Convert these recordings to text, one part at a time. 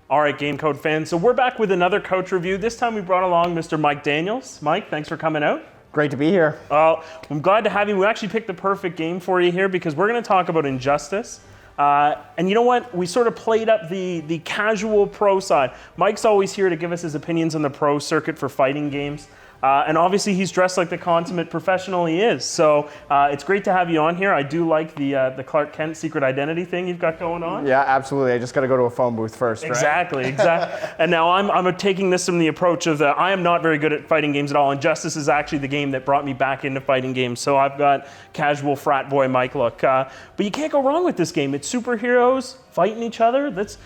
All right, Game Code fans. So we're back with another couch review. This time we brought along Mr. Mike Daniels. Mike, thanks for coming out. Great to be here. I'm glad to have you. We actually picked the perfect game for you here because we're going to talk about Injustice. And you know what? We sort of played up the casual pro side. Mike's always here to give us his opinions on the pro circuit for fighting games. And obviously he's dressed like the consummate professional he is. So it's great to have you on here. I do like the Clark Kent secret identity thing you've got going on. Yeah, absolutely. I just got to go to a phone booth first, right? Exactly. And now I'm taking this from the approach of I am not very good at fighting games at all. Injustice is actually the game that brought me back into fighting games. So I've got casual frat boy Mike look. But you can't go wrong with this game. It's superheroes fighting each other. It's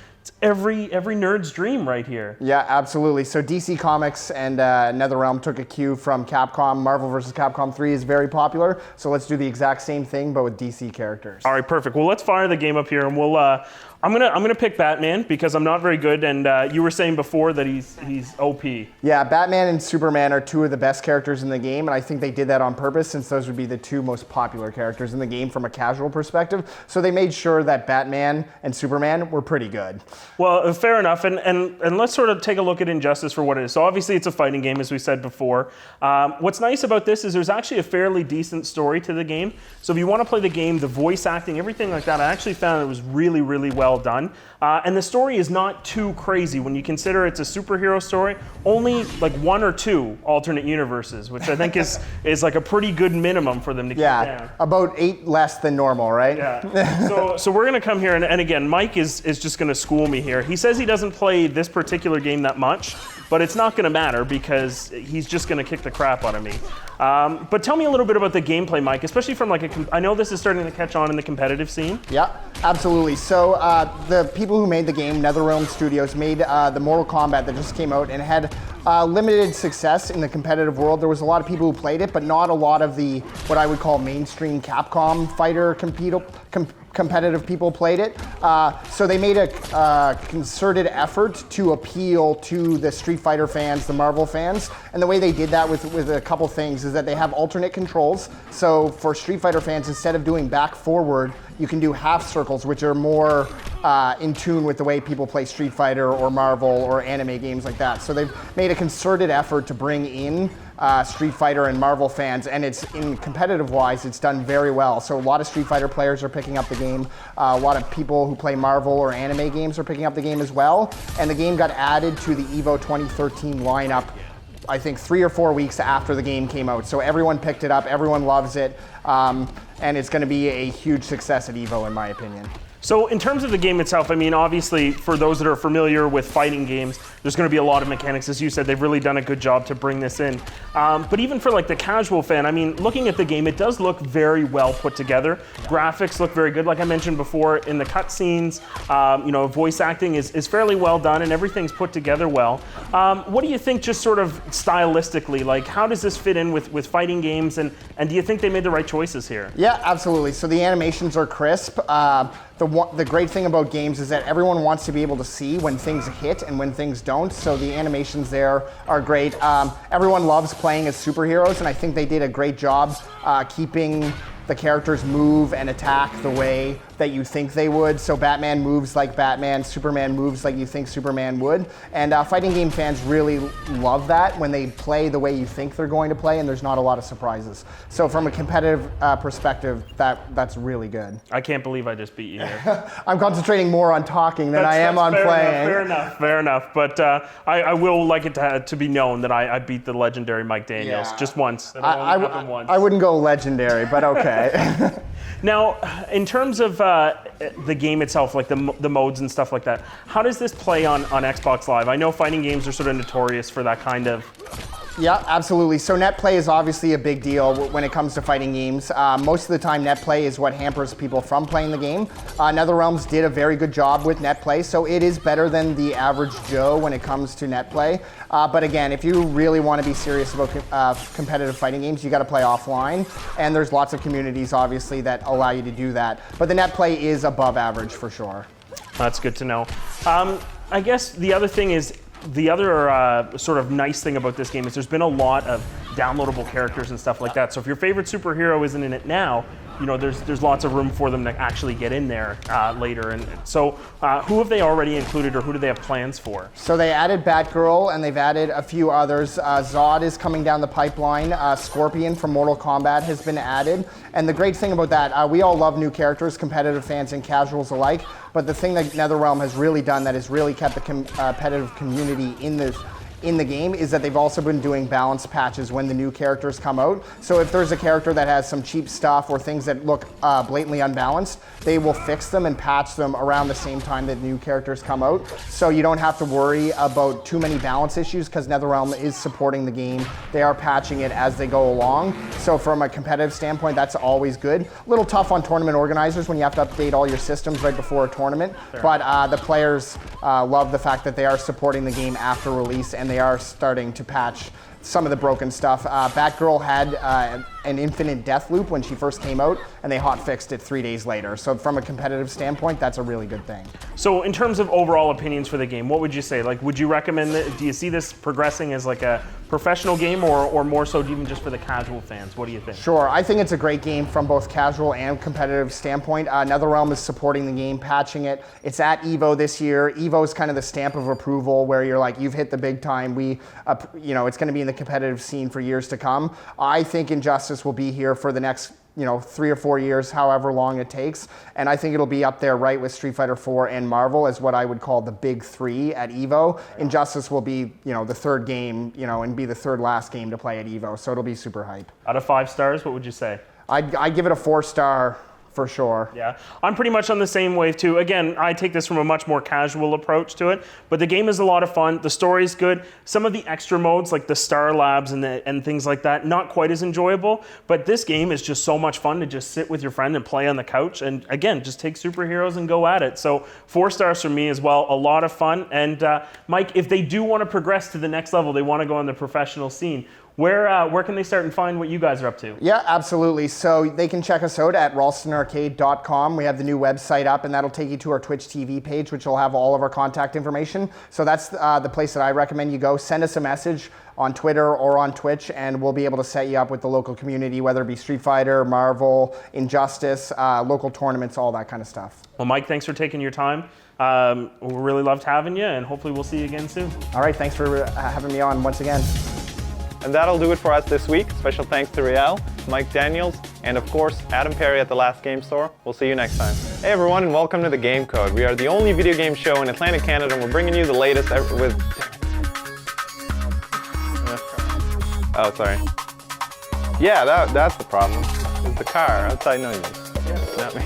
every nerd's dream right here. Yeah, absolutely. So DC Comics and NetherRealm took a cue from Capcom. Marvel vs. Capcom 3 is very popular. So let's do the exact same thing, but with DC characters. All right, perfect. Well, let's fire the game up here, and we'll. I'm gonna pick Batman because I'm not very good, and you were saying before that he's OP. Yeah, Batman and Superman are two of the best characters in the game, and I think they did that on purpose since those would be the two most popular characters in the game from a casual perspective. So they made sure that Batman and Superman were pretty good. Well, fair enough, and let's sort of take a look at Injustice for what it is. So obviously it's a fighting game, as we said before. What's nice about this is there's actually a fairly decent story to the game. So if you want to play the game, the voice acting, everything like that, I actually found it was really, really well done. And the story is not too crazy when you consider it's a superhero story. Only like 1 or 2 alternate universes, which I think is like a pretty good minimum for them to keep down. Yeah, about 8 less than normal, right? Yeah. So we're gonna come here, and again, Mike is just gonna school me here. He says he doesn't play this particular game that much, but it's not gonna matter because he's just gonna kick the crap out of me. But tell me a little bit about the gameplay, Mike, especially from like I know this is starting to catch on in the competitive scene. Yeah, absolutely. So the people who made the game, NetherRealm Studios, made the Mortal Kombat that just came out and had limited success in the competitive world. There was a lot of people who played it, but not a lot of the, what I would call mainstream Capcom fighter competitive people played it. So they made a concerted effort to appeal to the Street Fighter fans, the Marvel fans. And the way they did that with a couple things is that they have alternate controls. So for Street Fighter fans, instead of doing back forward, you can do half circles, which are more in tune with the way people play Street Fighter or Marvel or anime games like that. So they've made a concerted effort to bring in Street Fighter and Marvel fans, and it's in competitive wise, it's done very well. So a lot of Street Fighter players are picking up the game. A lot of people who play Marvel or anime games are picking up the game as well. And the game got added to the EVO 2013 lineup, I think 3 or 4 weeks after the game came out. So everyone picked it up, everyone loves it, and it's going to be a huge success at EVO in my opinion. So in terms of the game itself, I mean, obviously, for those that are familiar with fighting games, there's going to be a lot of mechanics. As you said, they've really done a good job to bring this in. But even for like the casual fan, I mean, looking at the game, it does look very well put together. Graphics look very good. Like I mentioned before, in the cutscenes, voice acting is fairly well done and everything's put together well. What do you think just sort of stylistically, like how does this fit in with fighting games and do you think they made the right choices here? Yeah, absolutely. So the animations are crisp. The great thing about games is that everyone wants to be able to see when things hit and when things don't, so the animations there are great. Everyone loves playing as superheroes, and I think they did a great job keeping the characters move and attack the way that you think they would. So Batman moves like Batman, Superman moves like you think Superman would. And fighting game fans really love that when they play the way you think they're going to play and there's not a lot of surprises. So from a competitive perspective, that's really good. I can't believe I just beat you here. I'm concentrating more on talking than I am on playing. Fair enough. But I will like it to be known that I beat the legendary Mike Daniels just once. I wouldn't go legendary, but okay. Now, in terms of the game itself, like the modes and stuff like that, how does this play on Xbox Live? I know fighting games are sort of notorious for that kind of... Yeah, absolutely. So net play is obviously a big deal when it comes to fighting games. Most of the time, net play is what hampers people from playing the game. NetherRealms did a very good job with net play, so it is better than the average Joe when it comes to net play. But again, if you really want to be serious about competitive fighting games, you got to play offline, and there's lots of communities, obviously, that allow you to do that. But the net play is above average for sure. That's good to know. I guess the other thing is, the other sort of nice thing about this game is there's been a lot of downloadable characters and stuff like that. So if your favorite superhero isn't in it now, you know, there's lots of room for them to actually get in there later. And so who have they already included, or who do they have plans for? So they added Batgirl, and they've added a few others. Zod is coming down the pipeline. Scorpion from Mortal Kombat has been added. And the great thing about that, we all love new characters, competitive fans and casuals alike, but the thing that NetherRealm has really done that has really kept the competitive community in the game is that they've also been doing balance patches when the new characters come out. So if there's a character that has some cheap stuff or things that look blatantly unbalanced, they will fix them and patch them around the same time that new characters come out. So you don't have to worry about too many balance issues because NetherRealm is supporting the game. They are patching it as they go along. So from a competitive standpoint, that's always good. A little tough on tournament organizers when you have to update all your systems right before a tournament. Sure. But the players love the fact that they are supporting the game after release, and they are starting to patch some of the broken stuff. Batgirl had an infinite death loop when she first came out, and they hot fixed it 3 days later. So from a competitive standpoint, that's a really good thing. So in terms of overall opinions for the game, what would you say? Like, would you recommend that? Do you see this progressing as like a professional game, or more so even just for the casual fans? What do you think? Sure, I think it's a great game from both casual and competitive standpoint. NetherRealm is supporting the game, patching it. It's at EVO this year. EVO is kind of the stamp of approval where you're like, you've hit the big time. It's going to be in the competitive scene for years to come. I think Injustice will be here for the next 3 or 4 years, however long it takes. And I think it'll be up there right with Street Fighter 4 and Marvel as what I would call the big three at EVO. Right. Injustice will be, the third game, and be the third last game to play at EVO. So it'll be super hype. Out of 5 stars, what would you say? I'd give it a 4-star. For sure. Yeah, I'm pretty much on the same wave too. Again, I take this from a much more casual approach to it, but the game is a lot of fun. The story's good. Some of the extra modes, like the Star Labs and things like that, not quite as enjoyable, but this game is just so much fun to just sit with your friend and play on the couch, and again, just take superheroes and go at it. So 4 stars for me as well, a lot of fun. And Mike, if they do want to progress to the next level, they want to go on the professional scene, where can they start and find what you guys are up to? Yeah, absolutely. So they can check us out at ralstonarcade.com. We have the new website up, and that'll take you to our Twitch TV page, which will have all of our contact information. So that's the place that I recommend you go. Send us a message on Twitter or on Twitch, and we'll be able to set you up with the local community, whether it be Street Fighter, Marvel, Injustice, local tournaments, all that kind of stuff. Well, Mike, thanks for taking your time. We really loved having you, and hopefully we'll see you again soon. All right, thanks for having me on once again. And that'll do it for us this week. Special thanks to Riel, Mike Daniels, and of course, Adam Perry at The Last Game Store. We'll see you next time. Hey everyone, and welcome to The Game Code. We are the only video game show in Atlantic Canada, and we're bringing you the latest with... Oh, sorry. Yeah, that's the problem. It's the car outside noise. Not me.